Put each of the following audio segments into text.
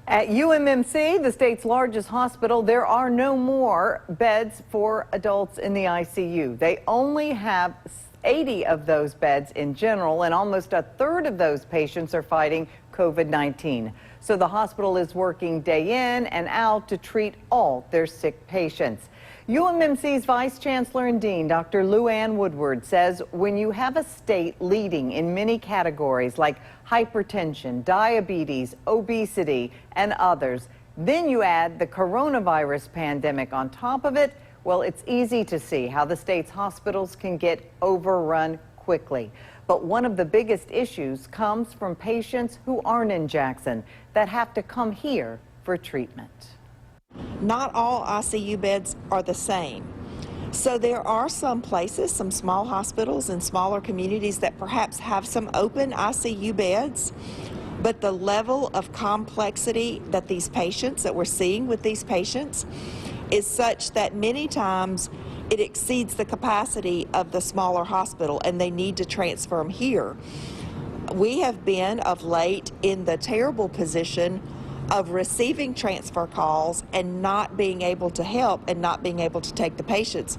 At UMMC, the state's largest hospital, there are no more beds for adults in the ICU. They only have 80 of those beds in general, and almost a third of those patients are fighting COVID-19. So the hospital is working day in and out to treat all their sick patients. UMMC's Vice Chancellor and Dean, Dr. Luann Woodward, says when you have a state leading in many categories like hypertension, diabetes, obesity, and others, then you add the coronavirus pandemic on top of it, well, it's easy to see how the state's hospitals can get overrun quickly. But one of the biggest issues comes from patients who aren't in Jackson that have to come here for treatment. Not all ICU beds are the same. So there are some places, some small hospitals in smaller communities that perhaps have some open ICU beds, but the level of complexity that we're seeing with these patients is such that many times it exceeds the capacity of the smaller hospital and they need to transfer them here. We have been of late in the terrible position of receiving transfer calls and not being able to help and not being able to take the patients.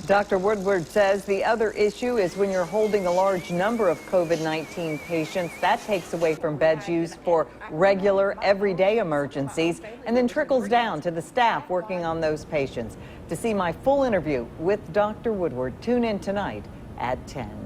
Dr. Woodward says the other issue is when you're holding a large number of COVID-19 patients, that takes away from beds used for regular, everyday emergencies and then trickles down to the staff working on those patients. To see my full interview with Dr. Woodward, tune in tonight at 10.